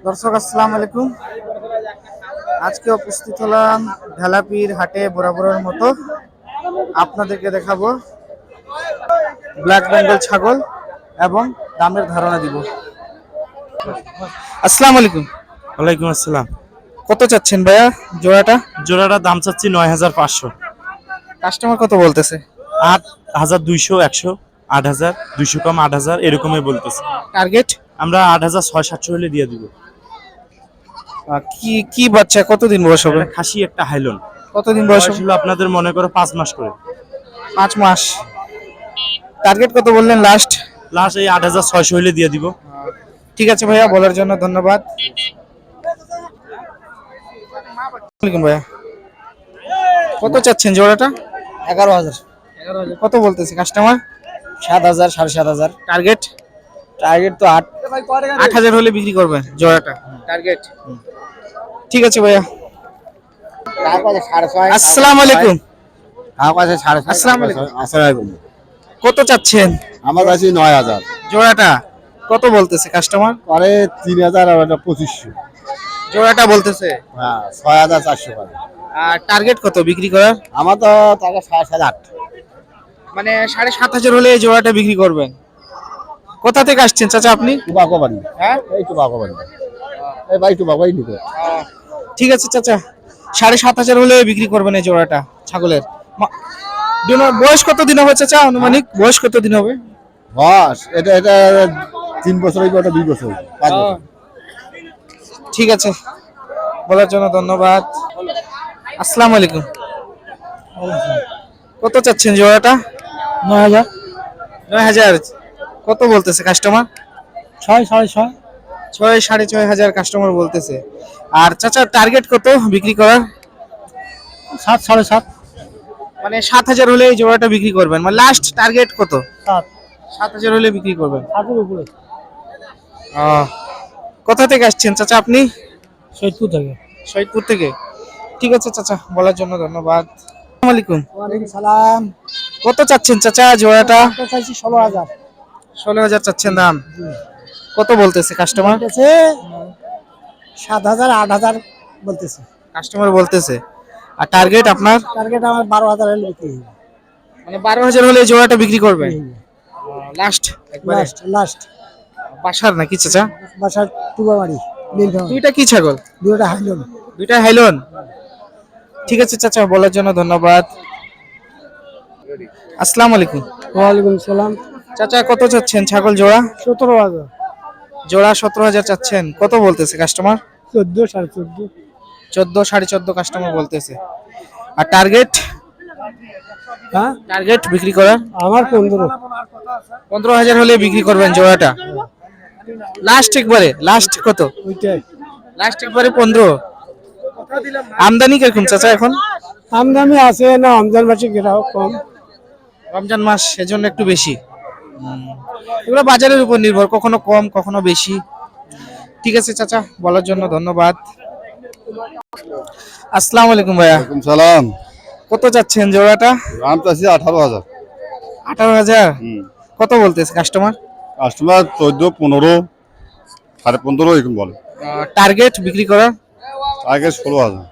দর্শক আসসালামু আলাইকুম। আজকে উপস্থিত হলাম ঢালাপির হাটে বরাবরের মতো। আপনাদেরকে দেখাবো ব্ল্যাক বেঙ্গল ছাগল এবং দামের ধারণা দিব। আসসালামু আলাইকুম। ওয়ালাইকুম আসসালাম। কত চাচ্ছেন ভাইয়া জোড়াটা? জোড়াটার দাম চাচ্ছি ৯,৫০০। কাস্টমার কত বলতেছে? ৮,২০০, ১০০, ৮,০০০, ২০০ কম ৮,০০০ এরকমই বলতেছে। টার্গেট আমরা ৮,৬০০-৭০০ হলে দিয়ে দিব। কি কি বাচ্চা, কতদিন বয়স হবে? একটা খাসি একটা হাইলন। কতদিন বয়স বয়স হলো আপনাদের মনে করো ৫ মাস করে। 5 মাস। টার্গেট কত বললেন লাস্ট? লাস্ট এই ৮,৬০০ হলে দিয়ে দিব। ঠিক আছে ভাইয়া, বলার জন্য ধন্যবাদ। ওয়ালাইকুম ভাইয়া, কত চাচ্ছেন জোড়াটা? 11,000, কত বলতেছে কাস্টমার? 7,000, 7,500। টার্গেট? টার্গেট তো 8। 8,000 হলে বিক্রি করবেন জোড়াটা? টার্গেট। ঠিক আছে ভাইয়া, আসসালামু আলাইকুম। আসসালামু আলাইকুম। কত চাচ্ছেন? আমার কাছে 9,000 জোড়াটা কত বলতেছে কাস্টমার? পরে 3,000 আর একটা 2500। জোড়াটা বলতেছে। হ্যাঁ, 6,400 করে। আর টার্গেট কত বিক্রি করার? আমার তো টাকা 7,500। মানে 7,500 হলে এই জোড়াটা বিক্রি করবেন। কোথা থেকে আসছেন চাচা আপনি? টুবাকো বাড়ি। হ্যাঁ, এই টুবাকো বাড়ি। এই ভাই টুবাকো এই নিতে। ঠিক আছে চাচা, 7,500 হলে বিক্রি করবেন এই জোড়াটা ছাগলের। বয়স কত দিন হবে চাচা আনুমানিক? বয়স কত দিন হবে? বস, এটা 3 বছর হইবে, ওটা 2 বছর হইবে, 5 বছর। ঠিক আছে, বলার জন্য ধন্যবাদ। আসসালামু আলাইকুম। কত চাচ্ছেন জোড়াটা? 9,000, 9,000। কত বলতেছে কাস্টমার? 6, 6.5। 6,500 কাস্টমার বলতেছে। আর চাচা টার্গেট কত বিক্রি করার? 7, 7.5। মানে 7,000 হলে এই জোড়াটা বিক্রি করবেন, মানে লাস্ট টার্গেট কত? 7, 7,000 হলে বিক্রি করবেন। 7-এর উপরে। কোথা থেকে আসছেন চাচা আপনি? সৈয়দপুর থেকে। শহীদপুর থেকে। ঠিক আছে চাচা, বলার জন্য ধন্যবাদ। আসসালামু আলাইকুম। ওয়ালাইকুম সালাম। কত চাচ্ছেন চাচা জোড়াটা? কত চাইছি? 16,000। 16,000 চাচ্ছেন দাম। কত বলতেছে কাস্টমার? বলতেছে 7,000, 8,000 বলতেছে। কাস্টমার বলতেছে। আর টার্গেট আপনার? টার্গেট আমার 12,000 হলে বিক্রি হবে। মানে 12,000 হলে এই জোড়াটা বিক্রি করবেন লাস্ট একবারে? লাস্ট। বাসার নাকি চাচা? বাসা টুবাবাড়ি, নীলফামারী। দুইটা কি ছাগল? দুটোটা হাইলন। দুইটা হাইলন। ঠিক আছে চাচা, বলার জন্য ধন্যবাদ। আসসালামু আলাইকুম। ওয়ালাইকুম সালাম। চাচা কত চাচ্ছেন ছাগল জোড়া? 17,000। জোড়া 17,000 চাচ্ছেন। কত বলতেছে কাস্টমার? 14, 14.5। 14, 14.5 কাস্টমার বলতেছে। আর টার্গেট? হ্যাঁ, টার্গেট বিক্রি করার? আমার 15। 15,000 হলে বিক্রি করবেন জোড়াটা লাস্ট একবারে? লাস্ট কত? ওইটাই। লাস্ট একবারে 15। আমদানি কিরকম চাচা এখন? আমদানি আছে না, আমদানি মাসে গ্রাহক কম। রমজান মাস সেজন্য একটু বেশি। এগুলো বাজারের উপর নির্ভর, কখনো কম কখনো বেশি। ঠিক আছে চাচা, বলার জন্য ধন্যবাদ। আসসালামু আলাইকুম ভাইয়া। ওয়ালাইকুম সালাম। কত চাচ্ছেন জোড়াটা? দাম চাচ্ছি 18,000। 18,000। কত বলতেছে কাস্টমার? কাস্টমার 14, 15, 15.5 এরকম বলে। টার্গেট বিক্রি করার? আগে 16,000।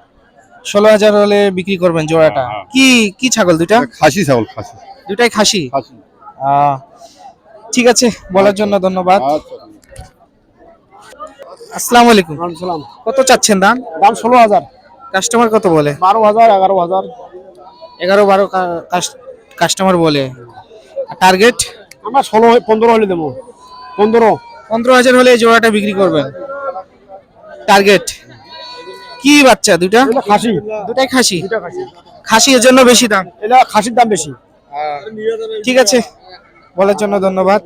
16,000 হলে বিক্রি করবেন জোড়াটা। কি কি ছাগল দুইটা? খাসি ছাগল, খাসি। দুইটাই খাসি। খাসি। ঠিক আছে, বলার জন্য ধন্যবাদ। আচ্ছা। আসসালামু আলাইকুম। সালাম। কত চাচ্ছেন দাম? দাম 16,000। কাস্টমার কত বলে? 12,000, 11,000। 11-12 কাস্টমার বলে। টার্গেট? আমরা 16, 15 হলে দেবো। 15। 15,000 হলে এই জোড়াটা বিক্রি করবেন। টার্গেট? কি বাচ্চা দুইটা? এটা খাসি। দুটাই খাসি। দুটো খাসি। খাসি এর জন্য বেশি দাম। এটা খাসির দাম বেশি। ঠিক আছে, বলার জন্য ধন্যবাদ।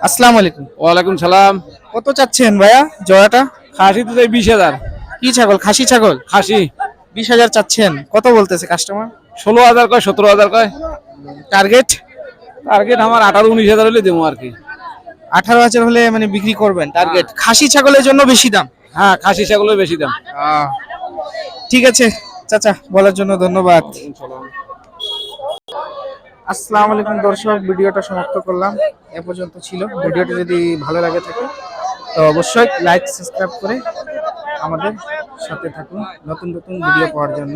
আসসালামু আলাইকুম। ওয়ালাইকুম সালাম। কত চাচ্ছেন ভাইয়া জোড়াটা? খাসি তো 20,000। কি ছাগল? খাসি ছাগল। খাসি 20,000 চাচ্ছেন। কত বলতেছে কাস্টমার? 16,000 কয়, 17,000 কয়। টার্গেট? টার্গেট আমার 18-19,000 হলে দেবো আর কি। 18,000 হলে মানে বিক্রি করবেন টার্গেট। খাসি ছাগলের জন্য বেশি দাম। হ্যাঁ, খাসি ছাগলের বেশি দাম। ঠিক আছে চাচা, বলার জন্য ধন্যবাদ। আসসালামু আলাইকুম দর্শক, ভিডিওটা সমাপ্ত করলাম। এ পর্যন্ত ছিল। ভিডিওটি যদি ভালো লাগে থাকে তো অবশ্যই লাইক সাবস্ক্রাইব করে আমাদের সাথে থাকুন নতুন নতুন ভিডিও পাওয়ার জন্য।